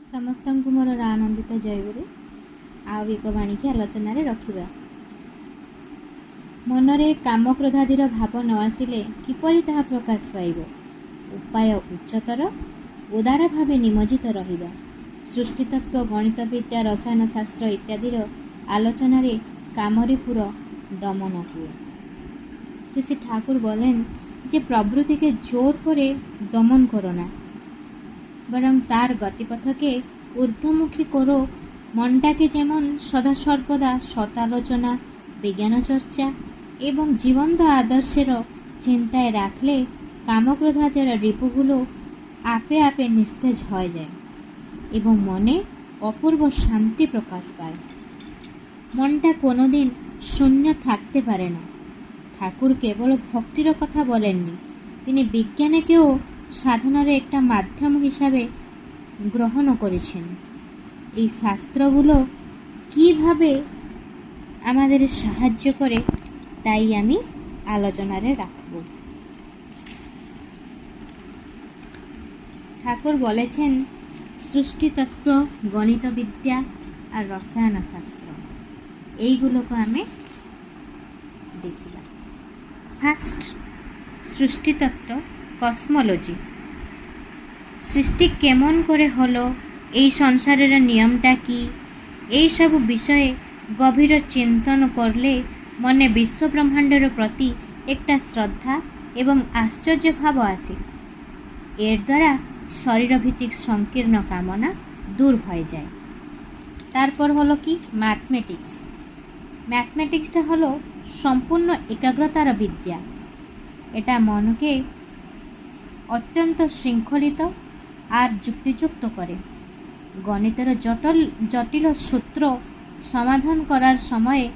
ସମସ୍ତଙ୍କୁ ମୋର ଆନନ୍ଦିତ ଜୟଗୁରୁ। ଆଉ ଏକ ବାଣୀକି ଆଲୋଚନାରେ ରଖିବା। ମନରେ କାମକ୍ରୋଧାଦିର ଭାବ ନ ଆସିଲେ କିପରି ତାହା ପ୍ରକାଶ ପାଇବ? ଉପାୟ ଉଚ୍ଚତର, ଉଦାର ଭାବେ ନିମଜ୍ଜିତ ରହିବା। ସୃଷ୍ଟିତତ୍ତ୍ୱ, ଗଣିତ ବିଦ୍ୟା, ରସାୟନ ଶାସ୍ତ୍ର ଇତ୍ୟାଦିର আলোচনারে কামরিপুর দমন হুয়ে। শ্রী ঠাকুর বলেন যে প্রবৃত্তিকে জোর করে দমন করো না, বরং তার গতিপথকে ঊর্ধ্বমুখী করো। মনটাকে যেমন সদা সর্বদা সতালোচনা, বিজ্ঞান চর্চা এবং জীবন্ত আদর্শের চিন্তায় রাখলে কামক্রোধাদের রিপুগুলো আপে আপে নিস্তেজ হয়ে যায় এবং মনে অপূর্ব শান্তি প্রকাশ পায়। মনটা কোনোদিন শূন্য থাকতে পারে না। ঠাকুর কেবল ভক্তির কথা বলেননি, তিনি বিজ্ঞানকেও সাধনার একটা মাধ্যম হিসাবে গ্রহণ করেছেন। এই শাস্ত্রগুলো কিভাবে আমাদের সাহায্য করে তাই আমি আলোচনারে রাখব। ঠাকুর বলেছেন সৃষ্টিতত্ত্ব, গণিত বিদ্যা আর রসায়ন শাস্ত্র এইগুলোকে আমি দেখিবা। ফার্স্ট সৃষ্টিতত্ত্ব, কসমোলজি। সৃষ্টি কেমন করে হলো, এই সংসারের নিয়মটা কি, এই সব বিষয়ে গভীর চিন্তন করলে মনে বিশ্বব্রহ্মাণ্ডের প্রতি একটা শ্রদ্ধা এবং আশ্চর্য ভাব আসে। এর দ্বারা শরীরভিত্তিক সংকীর্ণ কামনা দূর হয়ে যায়। তারপর হলো কি ম্যাথমেটিক্স। ম্যাথমেটিক্সটা হলো সম্পূর্ণ একাগ্রতার বিদ্যা। এটা মনকে অত্যন্ত শৃঙ্খলিত আর যুক্তিযুক্ত করে। গণিতের জটিল সূত্র সমাধান করার সময়ে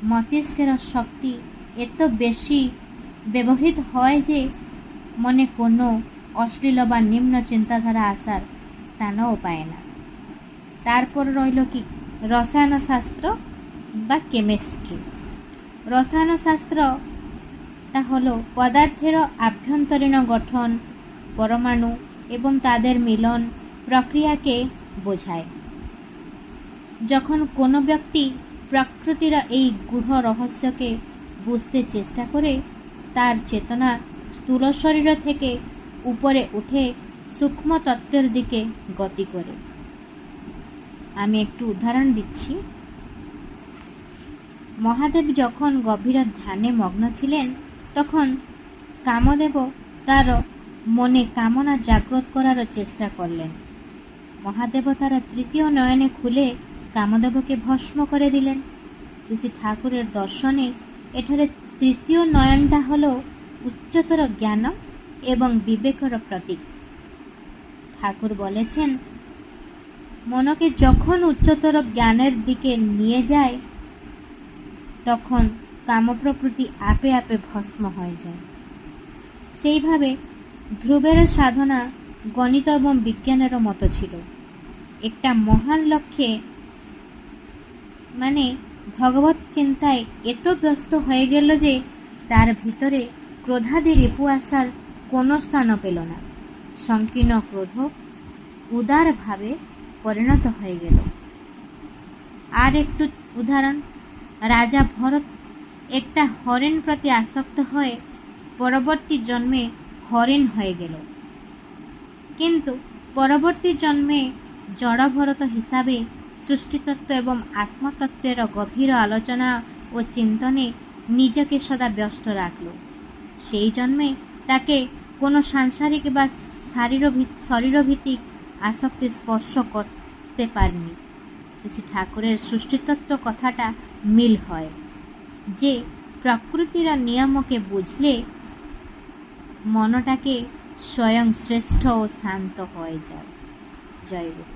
মস্তিষ্কের শক্তি এত বেশি ব্যবহৃত হয় যে মনে কোনো অশ্লীল বা নিম্ন চিন্তাধারা আসার স্থানও পায় না। তারপর রইল কি রসায়ন শাস্ত্র বা কেমিস্ট্রি। রসায়ন শাস্ত্রটা হলো পদার্থের আভ্যন্তরীণ গঠন, পরমাণু এবং তাদের মিলন প্রক্রিয়াকে বোঝায়। যখন কোনো ব্যক্তি প্রকৃতির এই গূঢ় রহস্যকে বুঝতে চেষ্টা করে, তার চেতনা স্থূল শরীর থেকে উপরে উঠে সূক্ষ্ম তত্ত্বের দিকে গতি করে। আমি একটু উদাহরণ দিচ্ছি। মহাদেব যখন গভীর ধ্যানে মগ্ন ছিলেন, তখন কামদেব তার মনে কামনা জাগ্রত করার চেষ্টা করলেন। মহাদেব তার তৃতীয় নয়নে খুলে কামদেবকে ভস্ম করে দিলেন। শ্রী ঠাকুরের দর্শনে এখানে তৃতীয় নয়নটা হলো উচ্চতর জ্ঞান এবং বিবেকের প্রতীক। ঠাকুর বলেছেন মনকে যখন উচ্চতর জ্ঞানের দিকে নিয়ে যায়, তখন কামপ্রকৃতি আপে আপে ভস্ম হয়ে যায়। সেইভাবে ধ্রুবের সাধনা গণিত এবং বিজ্ঞানেরও মতো ছিল। একটা মহান লক্ষ্যে মানে ভগবত চিন্তায় এত ব্যস্ত হয়ে গেল যে তার ভিতরে ক্রোধাদি রিপু আসার কোনো স্থান পেল না। সংকীর্ণ ক্রোধ উদারভাবে পরিণত হয়ে গেল। আর একটু উদাহরণ, রাজা ভরত একটা হরিণ প্রতি আসক্ত হয়ে পরবর্তী জন্মে হরিণ হয়ে গেল, কিন্তু পরবর্তী জন্মে জড় ভরত হিসাবে সৃষ্টিতত্ত্ব এবং আত্মতত্ত্বের গভীর আলোচনা ও চিন্তনে নিজেকে সদা ব্যস্ত রাখল। সেই জন্মে তাকে কোনো সাংসারিক বা শরীরভিত্তিক আসক্তি স্পর্শ করতে পারেনি। শ্রী ঠাকুরের সৃষ্টিতত্ত্ব কথাটা মিল হয় যে প্রকৃতির নিয়মকে বুঝলে মনটাকে স্বয়ং শ্রেষ্ঠ ও শান্ত হয়ে যায়। জয় গুরু।